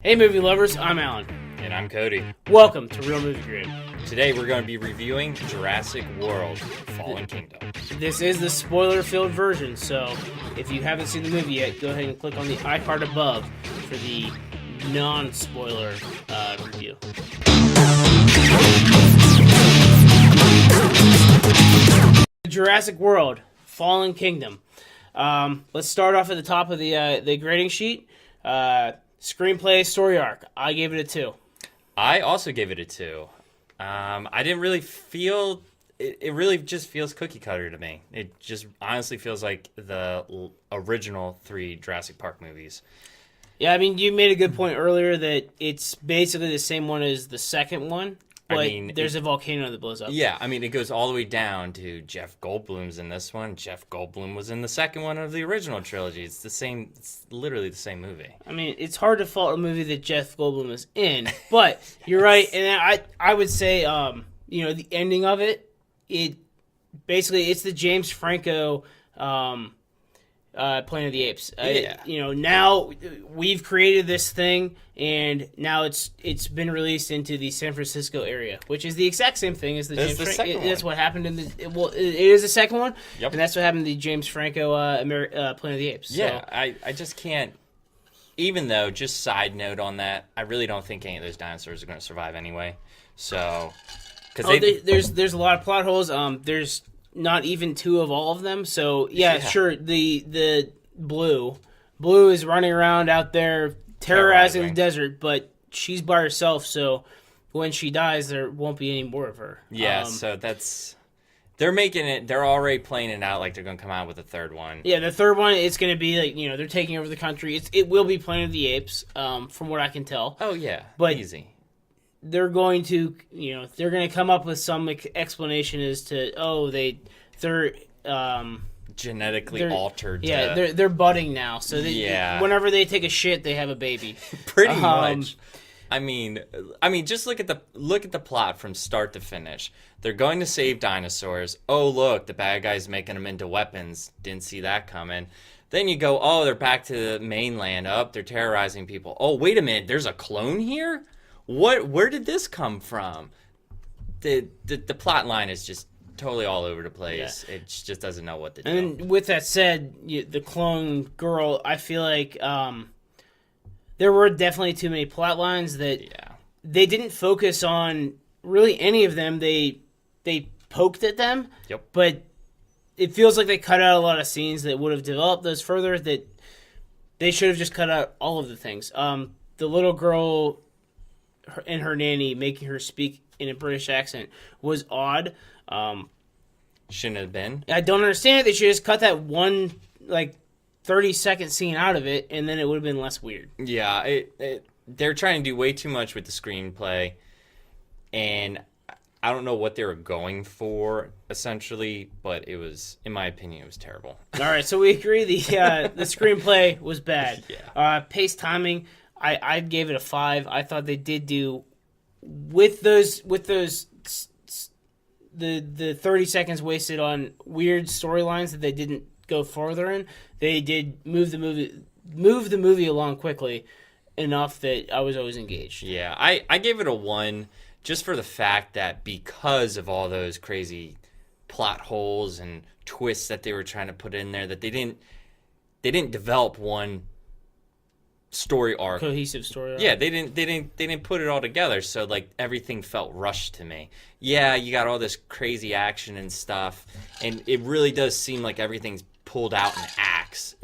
Hey movie lovers, I'm Alan. And I'm Cody. Welcome to Real Movie Grid. Today we're going to be reviewing Jurassic World: Fallen Kingdom. This is the spoiler-filled version, so if you haven't seen the movie yet, go ahead and click on the iCard above for the non-spoiler review. Jurassic World: Fallen Kingdom. Let's start off at the top of the grading sheet. Screenplay, story arc. I gave it a 2. I also gave it a 2. I didn't really feel... It really just feels cookie cutter to me. It just honestly feels like the original 3 Jurassic Park movies. Yeah, I mean, you made a good point earlier that it's basically the same one as the second one, but there's a volcano that blows up. Yeah, I mean, it goes all the way down to Jeff Goldblum's in this one. Jeff Goldblum was in the second one of the original trilogy. It's the same. It's literally the same movie. I mean, it's hard to fault a movie that Jeff Goldblum is in, but you're right, and I would say, the ending of it, it's the James Franco Planet of the Apes. Now we've created this thing, and now it's been released into the San Francisco area, which is the exact same thing as the James Franco. That's what happened in the. Well, it is the second one, yep. And that's what happened in the James Franco Planet of the Apes. Yeah, so. I just can't. Even though, just side note on that, I really don't think any of those dinosaurs are going to survive anyway. So, there's a lot of plot holes. There's not even 2 of all of them. So yeah. Sure. The Blue is running around out there terrorizing the desert, but she's by herself. So when she dies, there won't be any more of her. Yeah. So they're making it. They're already playing it out like they're going to come out with a third one. Yeah, the third one, it's going to be like they're taking over the country. It will be Planet of the Apes, from what I can tell. Oh yeah, but easy. They're going to, they're going to come up with some explanation as to, they're genetically altered. Yeah, they're budding now. So whenever they take a shit, they have a baby. Pretty much. I mean, just look at the plot from start to finish. They're going to save dinosaurs. Oh, look, the bad guy's making them into weapons. Didn't see that coming. Then you go, oh, they're back to the mainland. Oh, they're terrorizing people. Oh, wait a minute, there's a clone here? Where did this come from? The plot line is just totally all over the place. Yeah. It just doesn't know what to do. And with that said, the clone girl, I feel like there were definitely too many plot lines that they didn't focus on really any of them. They poked at them, but it feels like they cut out a lot of scenes that would have developed those further, that they should have just cut out all of the things. The little girl and her nanny making her speak in a British accent was odd. Shouldn't have been. I don't understand it. They should just cut that one 30-second scene out of it, and then it would have been less weird. Yeah, they're trying to do way too much with the screenplay, and I don't know what they were going for essentially, but it was, in my opinion, it was terrible. All right, so we agree the screenplay was bad. Yeah. Pace timing, I gave it a 5. I thought they did do with those the 30 seconds wasted on weird storylines that they didn't go further in. They did move the movie along quickly enough that I was always engaged. Yeah, I gave it a 1 just for the fact that because of all those crazy plot holes and twists that they were trying to put in there, that they didn't develop one story arc, cohesive story arc. Yeah, they didn't put it all together, so everything felt rushed to me. Yeah, you got all this crazy action and stuff, and it really does seem like everything's pulled out in acts,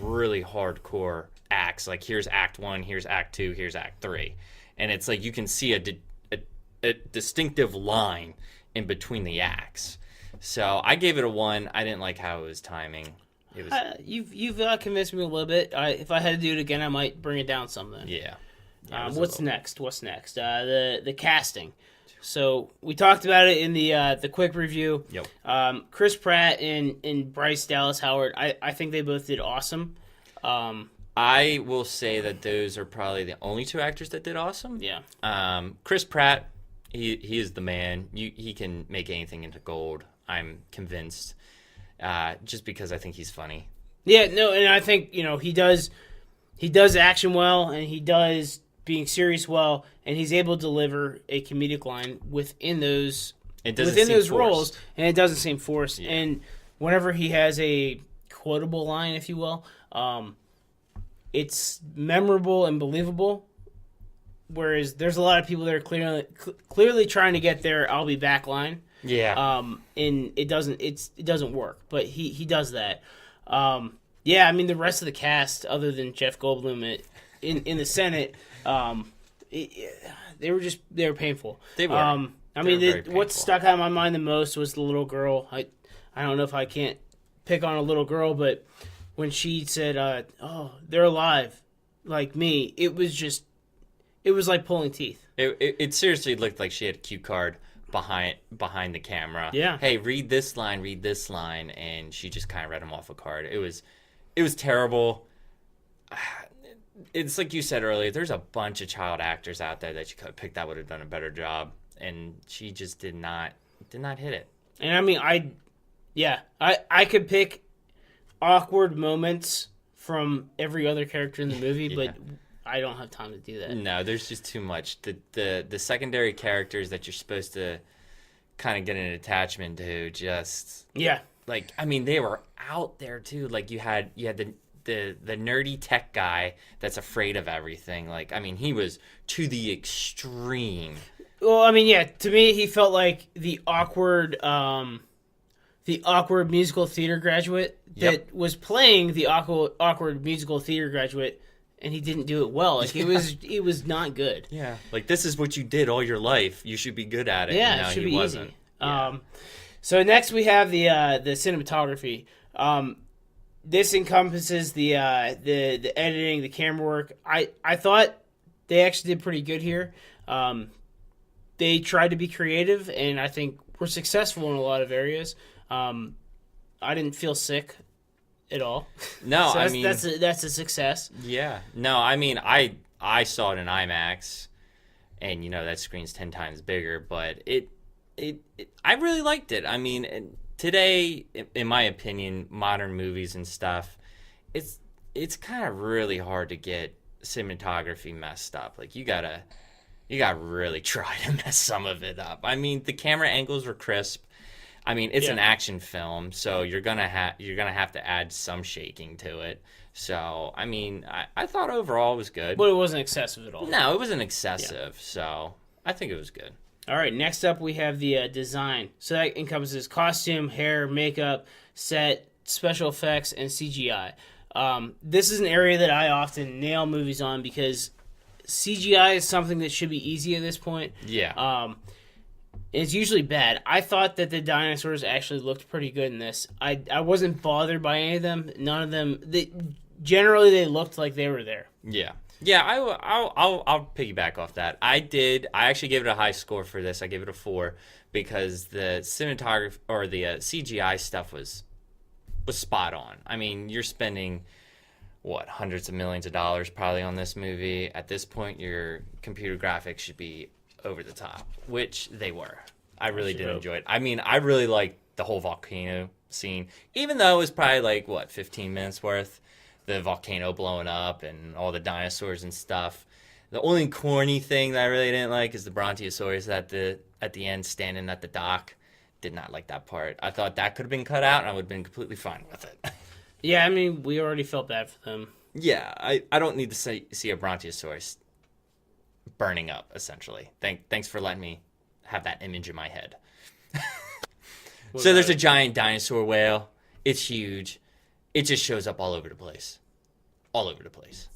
really hardcore acts. Here's Act 1, here's Act 2, here's Act 3, and it's you can see a distinctive line in between the acts. So I gave it a 1. I didn't like how it was timing. You've convinced me a little bit. If I had to do it again, I might bring it down something. Yeah. What's next? The casting. So we talked about it in the quick review. Yep. Chris Pratt and Bryce Dallas Howard. I think they both did awesome. I will say that those are probably the only 2 actors that did awesome. Yeah. Chris Pratt, he is the man. He can make anything into gold. I'm convinced. Just because I think he's funny. Yeah, no, and I think he does action well, and he does being serious well, and he's able to deliver a comedic line within those roles, and it doesn't seem forced. Yeah. And whenever he has a quotable line, if you will, it's memorable and believable. Whereas there's a lot of people that are clearly trying to get their "I'll be back" line. Yeah. And it doesn't work, but he does that. Yeah, I mean the rest of the cast, other than Jeff Goldblum in the Senate, they were painful. They were. What stuck out in my mind the most was the little girl. I don't know if I can't pick on a little girl, but when she said, "Oh, they're alive, like me," it was like pulling teeth. It seriously looked like she had a cue card behind the camera. Yeah. Hey, read this line, and she just kind of read them off a card. It was terrible. It's like you said earlier. There's a bunch of child actors out there that you could have picked that would have done a better job, and she just did not hit it. And I mean, I could pick awkward moments from every other character in the movie, Yeah. but I don't have time to do that. No, there's just too much. The secondary characters that you're supposed to kind of get an attachment to, just like, I mean, they were out there too. Like you had the nerdy tech guy that's afraid of everything. Like, I mean, he was to the extreme. Well, I mean, yeah, to me, he felt like the awkward musical theater graduate that was playing the awkward musical theater graduate, and he didn't do it well. Like it was not good. Yeah, like this is what you did all your life. You should be good at it. Yeah, and it should be wasn't. easy. Yeah. So next we have the cinematography. This encompasses the editing, the camera work. I thought they actually did pretty good here. They tried to be creative, and I think were successful in a lot of areas. I didn't feel sick at all. No, so I mean that's a success. Yeah. No, I mean I saw it in IMAX, and that screen's 10 times bigger, but it I really liked it. I mean, today, in my opinion, modern movies and stuff, it's kind of really hard to get cinematography messed up. Like you gotta really try to mess some of it up. I mean, the camera angles were crisp. I mean, it's an action film, so you're gonna have to add some shaking to it. So, I mean, I thought overall it was good. But it wasn't excessive at all. No, it wasn't excessive. So, I think it was good. All right, next up we have the design. So that encompasses costume, hair, makeup, set, special effects, and CGI. This is an area that I often nail movies on because CGI is something that should be easy at this point. Yeah. It's usually bad. I thought that the dinosaurs actually looked pretty good in this. I wasn't bothered by any of them. None of them. Generally, they looked like they were there. Yeah. Yeah, I'll piggyback off that. I actually gave it a high score for this. I gave it a 4 because the cinematography or the CGI stuff was spot on. I mean, you're spending hundreds of millions of dollars probably on this movie. At this point, your computer graphics should be over the top, which they were. I really did enjoy it. I mean, I really liked the whole volcano scene, even though it was probably 15 minutes worth. The volcano blowing up and all the dinosaurs and stuff. The only corny thing that I really didn't like is the Brontosaurus at the end standing at the dock. Did not like that part. I thought that could have been cut out, and I would have been completely fine with it. Yeah, I mean, we already felt bad for them. Yeah, I don't need to see a Brontosaurus burning up, essentially. Thanks for letting me have that image in my head. So there's a giant dinosaur whale. It's huge. It just shows up all over the place. All over the place.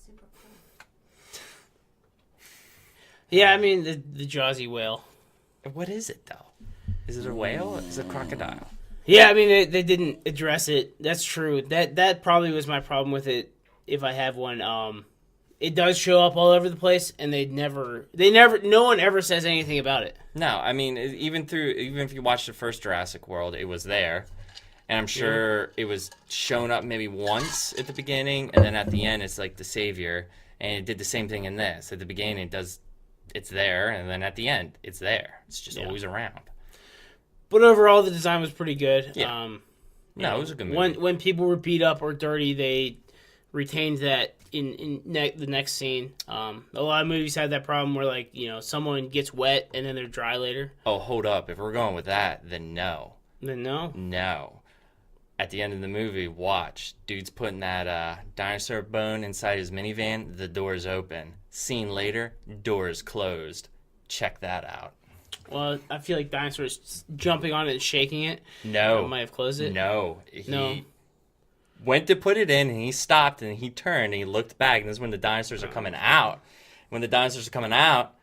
Yeah, I mean, the Jaws-y whale. What is it, though? Is it a whale? Is it a crocodile? Yeah, I mean, they didn't address it. That's true. That probably was my problem with it, if I have one. It does show up all over the place, and no one ever says anything about it. No, I mean, even if you watch the first Jurassic World, it was there. And I'm sure it was shown up maybe once at the beginning, and then at the end, it's like the savior. And it did the same thing in this. At the beginning, it's there, and then at the end, it's there. It's just always around. But overall, the design was pretty good. Yeah. It was a good movie. When people were beat up or dirty, they retained that the next scene. A lot of movies have that problem where, like, someone gets wet and then they're dry later. Oh, hold up. If we're going with that, then no. Then no? No. At the end of the movie, watch. Dude's putting that dinosaur bone inside his minivan. The door's open. Scene later, door's closed. Check that out. Well, I feel like dinosaurs jumping on it and shaking it. No. Might have closed it. No. He went to put it in, and he stopped, and he turned, and he looked back, and this is when the dinosaurs are coming out. When the dinosaurs are coming out,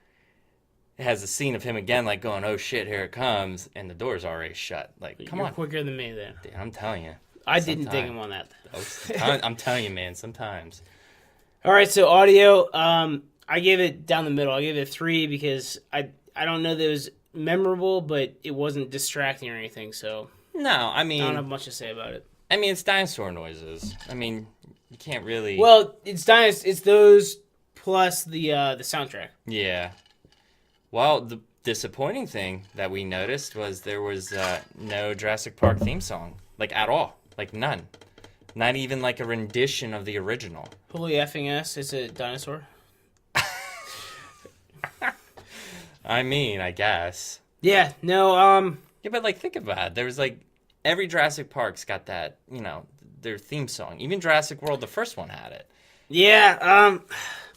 it has a scene of him again, like, going, oh, shit, here it comes, and the door's already shut. Like, come on. You're quicker than me, then. Dude, I'm telling you. I didn't dig him on that. I'm telling you, man, sometimes. All right, so audio, I gave it down the middle. I gave it a 3 because I don't know that it was memorable, but it wasn't distracting or anything, so... No, I mean... I don't have much to say about it. I mean, it's dinosaur noises. I mean, you can't really... Well, it's those plus the soundtrack. Yeah. Well, the disappointing thing that we noticed was there was no Jurassic Park theme song. Like, at all. Like, none. Not even, like, a rendition of the original. Holy effing S, it's a dinosaur. I mean, I guess. Yeah, no, Yeah, but, like, think about it. There was, like... Every Jurassic Park's got that, their theme song. Even Jurassic World, the first one had it. Yeah,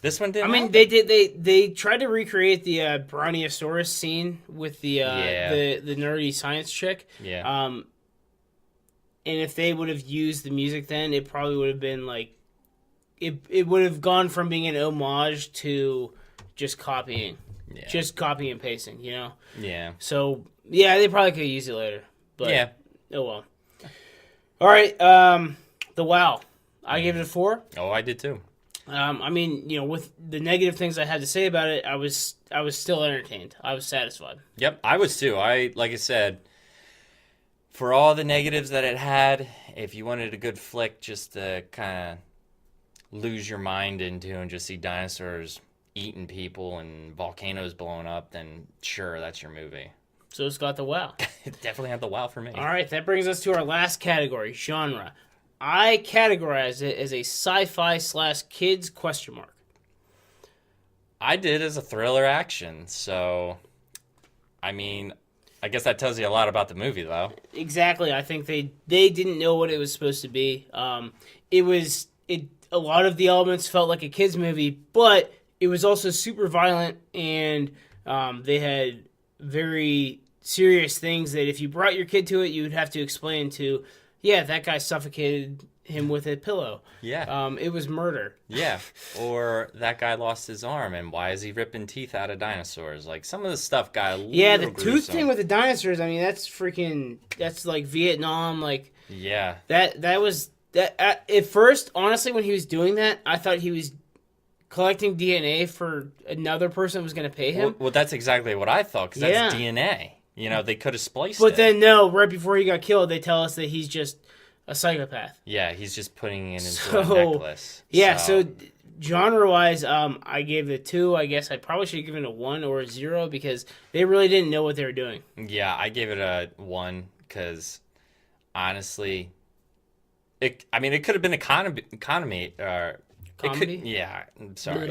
This one didn't. I mean, they tried to recreate the Brontosaurus scene with the nerdy science chick. Yeah. And if they would have used the music then, it probably would have been like, it would have gone from being an homage to just copying. Yeah. Just copying and pasting, Yeah. So, yeah, they probably could use it later. But, yeah. Oh, well. All right, the WoW. I gave it a 4. Oh, I did too. I mean, with the negative things I had to say about it, I was still entertained. I was satisfied. Yep, I was too. Like I said, for all the negatives that it had, if you wanted a good flick just to kind of lose your mind into and just see dinosaurs eating people and volcanoes blowing up, then sure, that's your movie. So it's got the WoW. It definitely had the WoW for me. All right, that brings us to our last category, genre. I categorize it as a sci-fi / kids ? I did as a thriller action, so I mean, I guess that tells you a lot about the movie, though. Exactly. I think they didn't know what it was supposed to be. A lot of the elements felt like a kids movie, but it was also super violent, and they had very serious things that if you brought your kid to it, you would have to explain to, yeah, that guy suffocated him with a pillow. Yeah. It was murder. Yeah. Or that guy lost his arm, and why is he ripping teeth out of dinosaurs? Like, some of the stuff got a little the gruesome. tooth thing with the dinosaurs, I mean, that's like Vietnam, like... Yeah. That was... At first, honestly, when he was doing that, I thought he was collecting DNA for another person who was going to pay him. Well, that's exactly what I thought, because that's DNA. They could have spliced it. But then, no, right before he got killed, they tell us that he's just a psychopath. Yeah, he's just putting it into a necklace. Yeah, so genre-wise, I gave it a 2. I guess I probably should have given it a 1 or a 0 because they really didn't know what they were doing. Yeah, I gave it a 1 because, honestly... It could have been economy. Yeah, I'm sorry.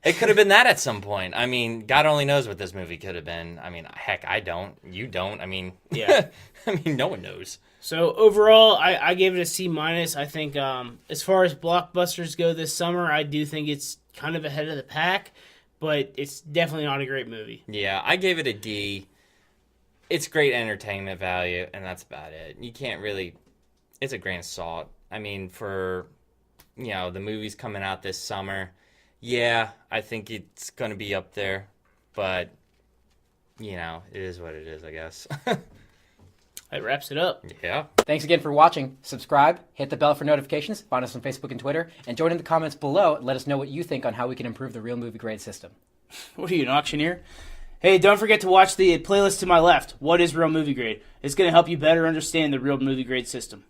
It could have been that at some point. I mean, God only knows what this movie could have been. I mean, heck, I don't. You don't. I mean, yeah. I mean, no one knows. So overall, I gave it a C-. I think as far as blockbusters go this summer, I do think it's kind of ahead of the pack, but it's definitely not a great movie. Yeah, I gave it a D. It's great entertainment value, and that's about it. You can't really... It's a grain of salt. I mean, for, the movies coming out this summer, yeah, I think it's going to be up there. But, it is what it is, I guess. That wraps it up. Yeah. Thanks again for watching. Subscribe, hit the bell for notifications, find us on Facebook and Twitter, and join in the comments below and let us know what you think on how we can improve the Real Movie Grade system. What are you, an auctioneer? Hey, don't forget to watch the playlist to my left. What is Real Movie Grade? It's going to help you better understand the Real Movie Grade system.